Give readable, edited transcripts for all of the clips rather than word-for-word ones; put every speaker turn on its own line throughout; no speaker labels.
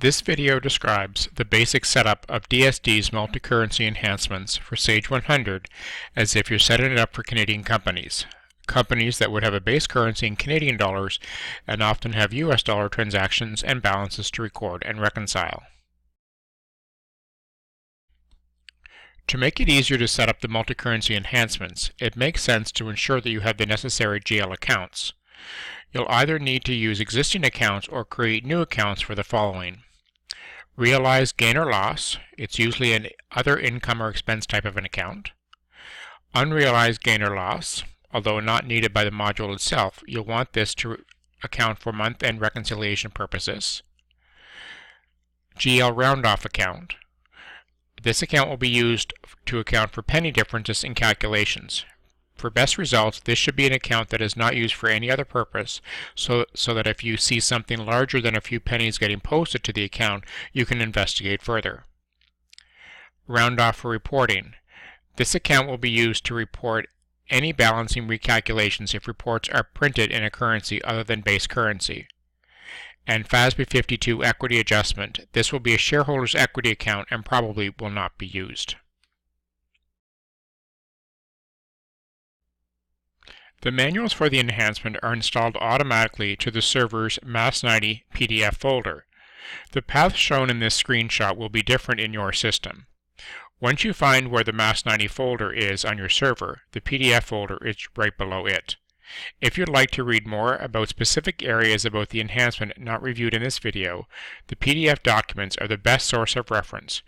This video describes the basic setup of DSD's multi-currency enhancements for Sage 100 as if you're setting it up for Canadian companies. Companies that would have a base currency in Canadian dollars and often have US dollar transactions and balances to record and reconcile. To make it easier to set up the multi-currency enhancements, it makes sense to ensure that you have the necessary GL accounts. You'll either need to use existing accounts or create new accounts for the following. Realized gain or loss, it's usually an other income or expense type of an account. Unrealized gain or loss, although not needed by the module itself, you'll want this to account for month-end reconciliation purposes. GL round-off account. This account will be used to account for penny differences in calculations. For best results, this should be an account that is not used for any other purpose, so that if you see something larger than a few pennies getting posted to the account, you can investigate further. Round off for reporting. This account will be used to report any balancing recalculations if reports are printed in a currency other than base currency. And FASB 52 equity adjustment. This will be a shareholder's equity account and probably will not be used. The manuals for the enhancement are installed automatically to the server's MAS90 PDF folder. The path shown in this screenshot will be different in your system. Once you find where the MAS90 folder is on your server, the PDF folder is right below it. If you'd like to read more about specific areas about the enhancement not reviewed in this video, the PDF documents are the best source of reference.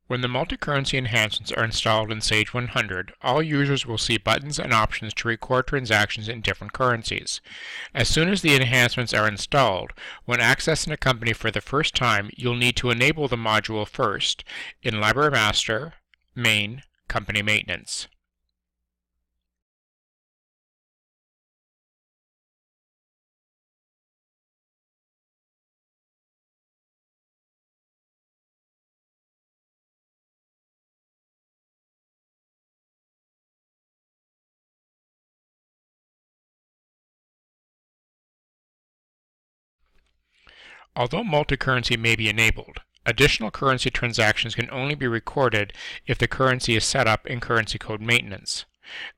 When the multi-currency enhancements are installed in Sage 100, all users will see buttons and options to record transactions in different currencies. As soon as the enhancements are installed, when accessing a company for the first time, you'll need to enable the module first in Library Master, Main, Company Maintenance. Although multi-currency may be enabled, additional currency transactions can only be recorded if the currency is set up in currency code maintenance.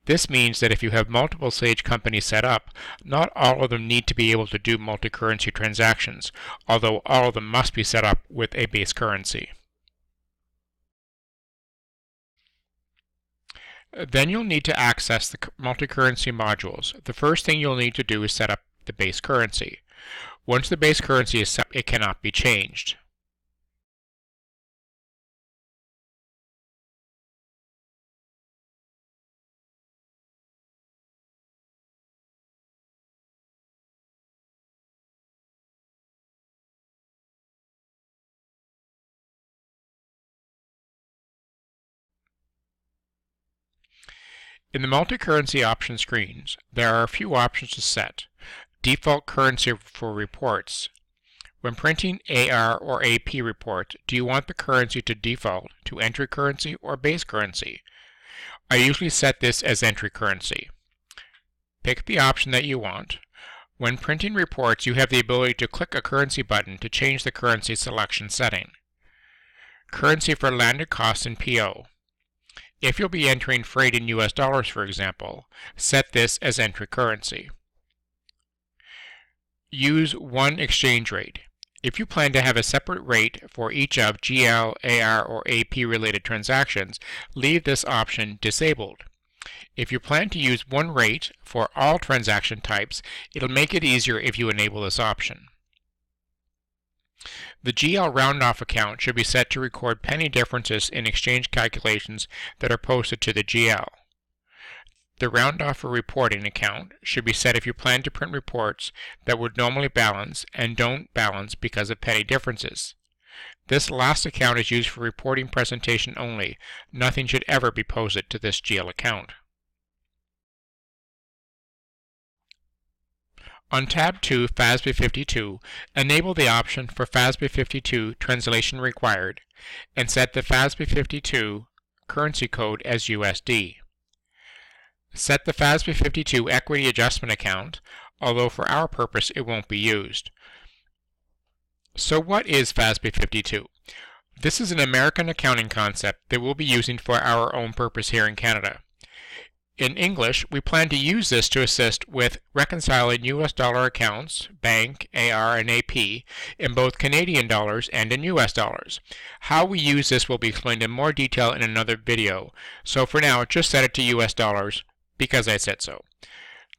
This means that if you have multiple Sage companies set up, not all of them need to be able to do multi-currency transactions, although all of them must be set up with a base currency. Then you'll need to access the multi-currency modules. The first thing you'll need to do is set up the base currency. Once the base currency is set, it cannot be changed. In the multi-currency option screens, there are a few options to set. Default currency for reports. When printing AR or AP reports, do you want the currency to default to entry currency or base currency? I usually set this as entry currency. Pick the option that you want. When printing reports, you have the ability to click a currency button to change the currency selection setting. Currency for landed costs in PO. If you'll be entering freight in US dollars, for example, set this as entry currency. Use one exchange rate. If you plan to have a separate rate for each of GL, AR, or AP related transactions, leave this option disabled. If you plan to use one rate for all transaction types, it'll make it easier if you enable this option. The GL round-off account should be set to record penny differences in exchange calculations that are posted to the GL. The round-off for reporting account should be set if you plan to print reports that would normally balance and don't balance because of penny differences. This last account is used for reporting presentation only. Nothing should ever be posted to this GL account. On tab 2, FASB 52, enable the option for FASB 52 translation required and set the FASB 52 currency code as USD. Set the FASB 52 equity adjustment account. although for our purpose it won't be used. So what is FASB 52? This is an American accounting concept that we'll be using for our own purpose here in Canada. In English, we plan to use this to assist with reconciling US dollar accounts, bank, AR, and AP, in both Canadian dollars and in US dollars. How we use this will be explained in more detail in another video, so for now, just set it to US dollars because I said so.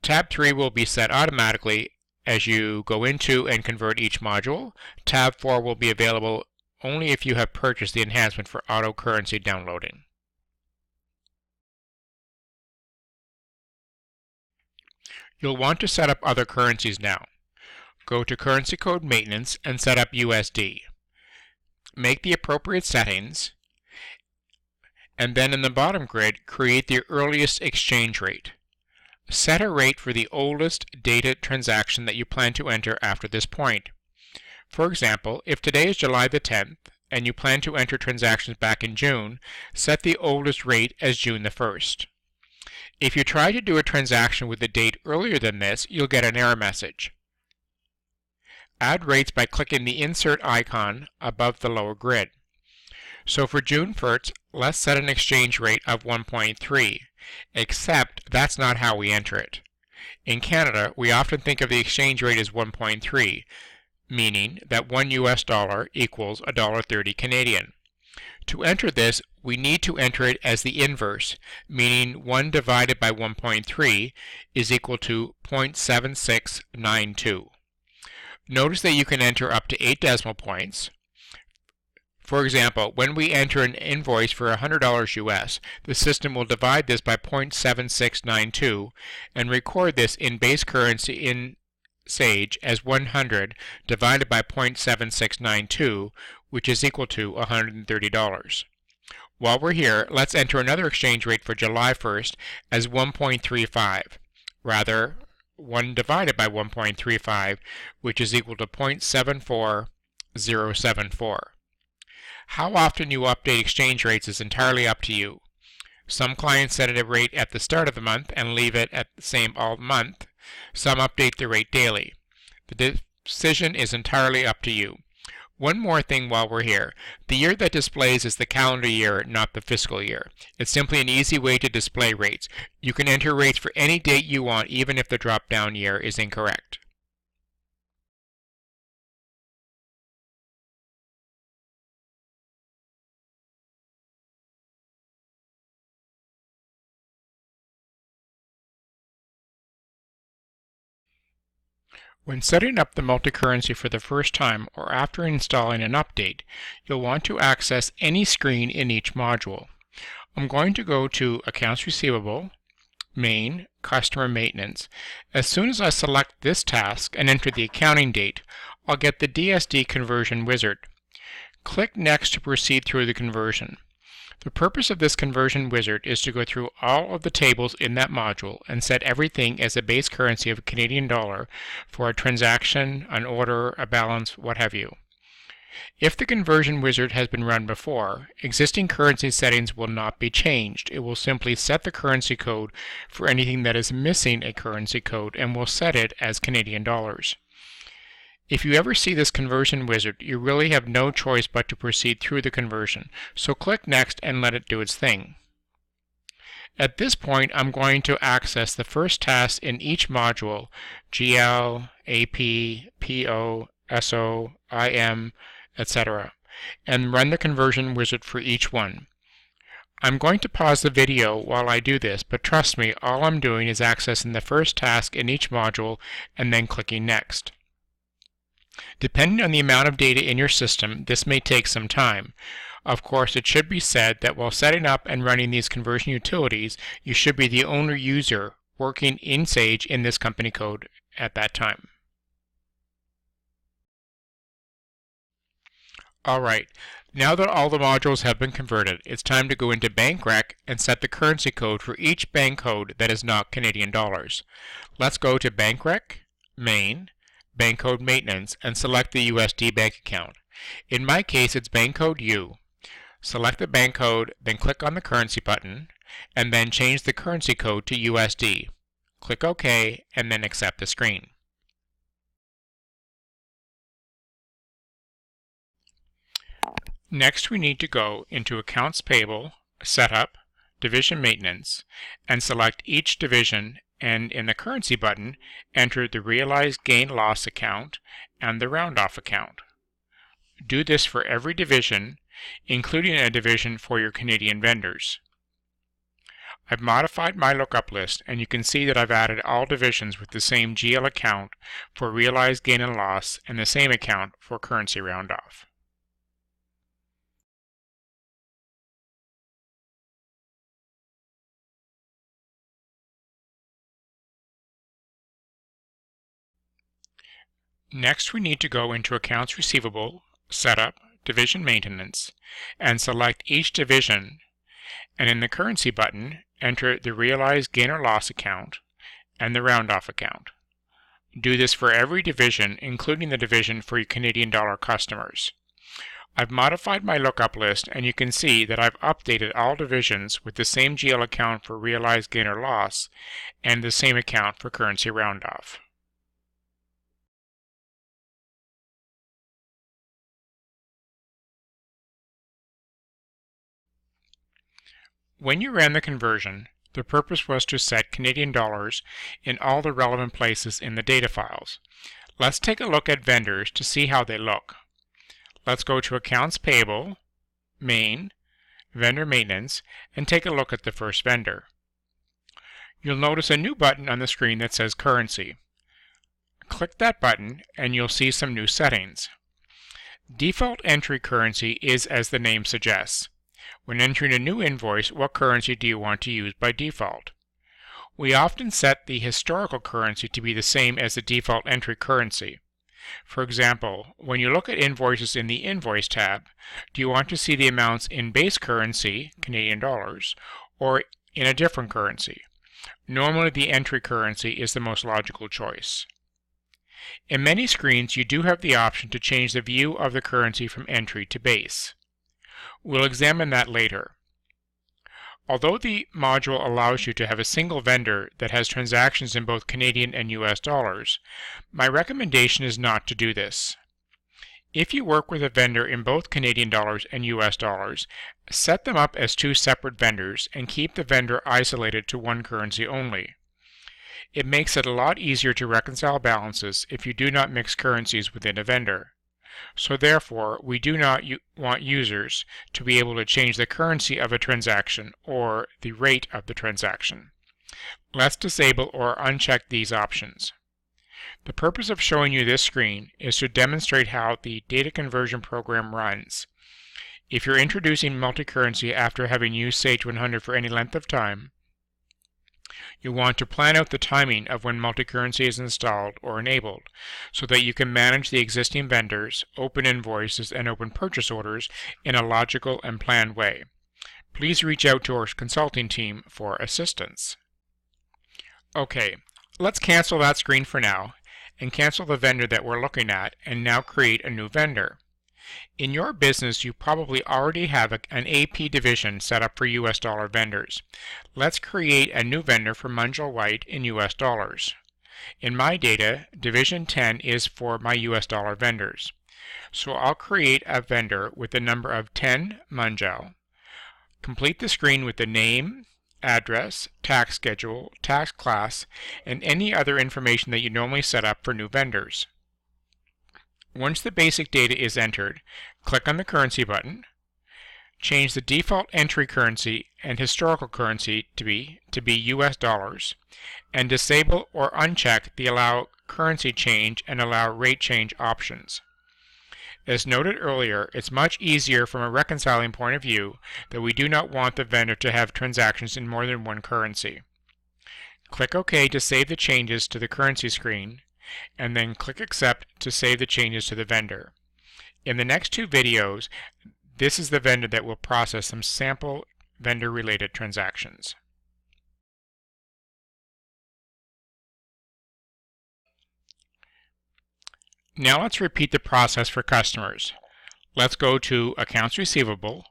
Tab 3 will be set automatically as you go into and convert each module. Tab 4 will be available only if you have purchased the enhancement for auto currency downloading. You'll want to set up other currencies now. Go to Currency Code Maintenance and set up USD. Make the appropriate settings, and then in the bottom grid, create the earliest exchange rate. Set a rate for the oldest dated transaction that you plan to enter after this point. For example, if today is July the 10th, and you plan to enter transactions back in June, set the oldest rate as June the 1st. If you try to do a transaction with a date earlier than this, you'll get an error message. Add rates by clicking the insert icon above the lower grid. So for June 1st, let's set an exchange rate of 1.3, except that's not how we enter it. In Canada, we often think of the exchange rate as 1.3, meaning that 1 US dollar equals $1.30 Canadian. To enter this, we need to enter it as the inverse, meaning 1 divided by 1.3 is equal to 0.7692. Notice that you can enter up to 8 decimal points. For example, when we enter an invoice for $100 US, the system will divide this by 0.7692 and record this in base currency in Sage as 100 divided by 0.7692, which is equal to $130. While we're here, let's enter another exchange rate for July 1st as 1.35, rather 1 divided by 1.35, which is equal to 0.74074. How often you update exchange rates is entirely up to you. Some clients set a rate at the start of the month and leave it at the same all month. Some update the rate daily. The decision is entirely up to you. One more thing while we're here. The year that displays is the calendar year, not the fiscal year. It's simply an easy way to display rates. You can enter rates for any date you want, even if the drop-down year is incorrect. When setting up the multicurrency for the first time or after installing an update, you'll want to access any screen in each module. I'm going to go to Accounts Receivable, Main, Customer Maintenance. As soon as I select this task and enter the accounting date, I'll get the DSD conversion wizard. Click Next to proceed through the conversion. The purpose of this conversion wizard is to go through all of the tables in that module and set everything as a base currency of Canadian dollar for a transaction, an order, a balance, what have you. If the conversion wizard has been run before, existing currency settings will not be changed. It will simply set the currency code for anything that is missing a currency code and will set it as Canadian dollars. If you ever see this conversion wizard, you really have no choice but to proceed through the conversion. So click Next and let it do its thing. At this point, I'm going to access the first task in each module, GL, AP, PO, SO, IM, etc., and run the conversion wizard for each one. I'm going to pause the video while I do this, but trust me, all I'm doing is accessing the first task in each module and then clicking Next. Depending on the amount of data in your system, this may take some time. Of course, it should be said that while setting up and running these conversion utilities, you should be the only user working in Sage in this company code at that time. Alright, now that all the modules have been converted, it's time to go into Bank Rec and set the currency code for each bank code that is not Canadian dollars. Let's go to Bank Rec, Main, Bank Code Maintenance, and select the USD bank account. In my case, it's bank code U. Select the bank code, then click on the currency button, and then change the currency code to USD. Click OK, and then accept the screen. Next, we need to go into Accounts Payable, Setup, Division Maintenance, and select each division, and in the Currency button, enter the Realized Gain/Loss account and the Round-Off account. Do this for every division, including a division for your Canadian vendors. I've modified my lookup list, and you can see that I've added all divisions with the same GL account for Realized Gain and Loss and the same account for Currency Round-Off. Next, we need to go into Accounts Receivable, Setup, Division Maintenance, and select each division, and in the Currency button, enter the Realized Gain or Loss account and the Round-Off account. Do this for every division, including the division for your Canadian dollar customers. I've modified my lookup list, and you can see that I've updated all divisions with the same GL account for Realized Gain or Loss and the same account for Currency Round-Off. When you ran the conversion, the purpose was to set Canadian dollars in all the relevant places in the data files. Let's take a look at vendors to see how they look. Let's go to Accounts Payable, Main, Vendor Maintenance, and take a look at the first vendor. You'll notice a new button on the screen that says Currency. Click that button and you'll see some new settings. Default entry currency is as the name suggests. When entering a new invoice, what currency do you want to use by default? We often set the historical currency to be the same as the default entry currency. For example, when you look at invoices in the Invoice tab, do you want to see the amounts in base currency, Canadian dollars, or in a different currency? Normally the entry currency is the most logical choice. In many screens, you do have the option to change the view of the currency from entry to base. We'll examine that later. Although the module allows you to have a single vendor that has transactions in both Canadian and US dollars, my recommendation is not to do this. If you work with a vendor in both Canadian dollars and US dollars, set them up as two separate vendors and keep the vendor isolated to one currency only. It makes it a lot easier to reconcile balances if you do not mix currencies within a vendor. So therefore, we do not want users to be able to change the currency of a transaction or the rate of the transaction. Let's disable or uncheck these options. The purpose of showing you this screen is to demonstrate how the data conversion program runs. If you're introducing multicurrency after having used Sage 100 for any length of time, you want to plan out the timing of when multicurrency is installed or enabled so that you can manage the existing vendors, open invoices, and open purchase orders in a logical and planned way. Please reach out to our consulting team for assistance. Okay, let's cancel that screen for now and cancel the vendor that we're looking at and now create a new vendor. In your business, you probably already have an AP division set up for US dollar vendors. Let's create a new vendor for Munjal White in US dollars. In my data, Division 10 is for my US dollar vendors. So I'll create a vendor with the number of 10 Munjal. Complete the screen with the name, address, tax schedule, tax class, and any other information that you normally set up for new vendors. Once the basic data is entered, click on the Currency button, change the default entry currency and historical currency to be US dollars, and disable or uncheck the Allow Currency Change and Allow Rate Change options. As noted earlier, it's much easier from a reconciling point of view that we do not want the vendor to have transactions in more than one currency. Click OK to save the changes to the currency screen, and then click Accept to save the changes to the vendor. In the next two videos, this is the vendor that will process some sample vendor-related transactions. Now let's repeat the process for customers. Let's go to Accounts Receivable,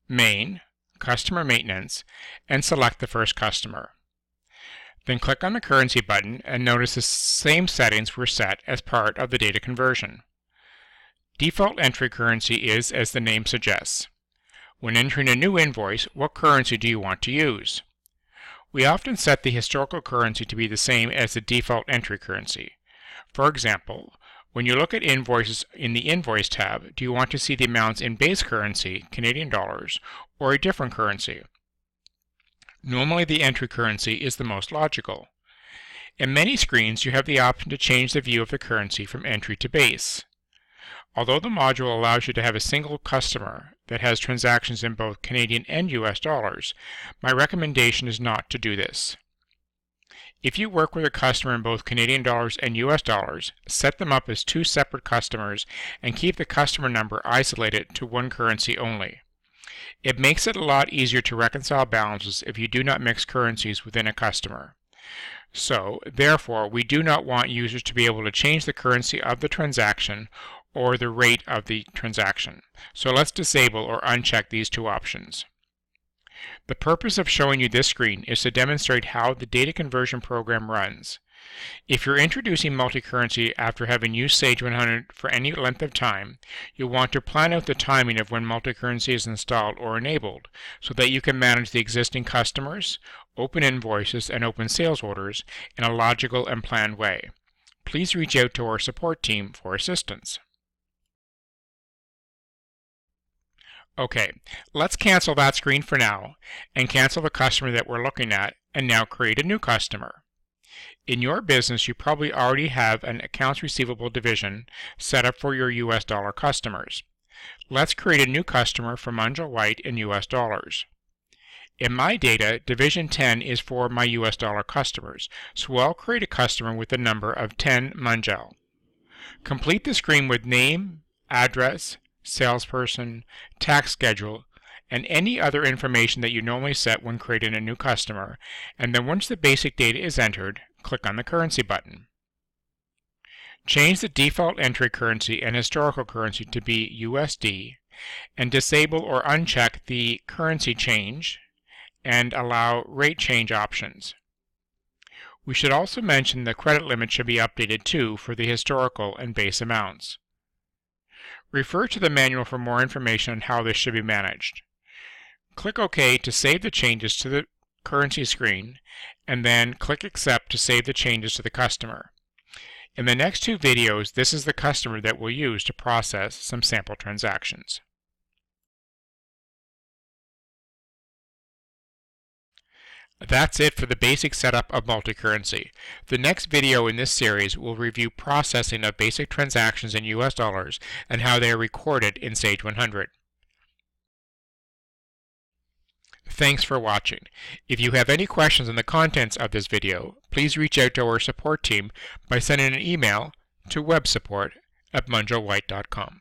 Main, Customer Maintenance, and select the first customer. Then click on the Currency button and notice the same settings were set as part of the data conversion. Default entry currency is as the name suggests. When entering a new invoice, what currency do you want to use? We often set the historical currency to be the same as the default entry currency. For example, when you look at invoices in the Invoice tab, do you want to see the amounts in base currency, Canadian dollars, or a different currency? Normally the entry currency is the most logical. In many screens, you have the option to change the view of the currency from entry to base. Although the module allows you to have a single customer that has transactions in both Canadian and US dollars, my recommendation is not to do this. If you work with a customer in both Canadian dollars and US dollars, set them up as two separate customers and keep the customer number isolated to one currency only. It makes it a lot easier to reconcile balances if you do not mix currencies within a customer. So, therefore, we do not want users to be able to change the currency of the transaction or the rate of the transaction. So let's disable or uncheck these two options. The purpose of showing you this screen is to demonstrate how the data conversion program runs. If you're introducing multicurrency after having used Sage 100 for any length of time, you'll want to plan out the timing of when multicurrency is installed or enabled so that you can manage the existing customers, open invoices, and open sales orders in a logical and planned way. Please reach out to our support team for assistance. Okay, let's cancel that screen for now and cancel the customer that we're looking at and now create a new customer. In your business, you probably already have an accounts receivable division set up for your US dollar customers. Let's create a new customer for Munjal White in US dollars. In my data, Division 10 is for my US dollar customers, so I'll create a customer with the number of 10 Munjal. Complete the screen with name, address, salesperson, tax schedule, and any other information that you normally set when creating a new customer, and then once the basic data is entered, click on the Currency button. Change the default entry currency and historical currency to be USD, and disable or uncheck the currency change and allow rate change options. We should also mention the credit limit should be updated too for the historical and base amounts. Refer to the manual for more information on how this should be managed. Click OK to save the changes to the currency screen, and then click Accept to save the changes to the customer. In the next two videos, this is the customer that we'll use to process some sample transactions. That's it for the basic setup of multicurrency. The next video in this series will review processing of basic transactions in US dollars and how they are recorded in Sage 100. Thanks for watching. If you have any questions on the contents of this video, please reach out to our support team by sending an email to websupport@munjalwhite.com.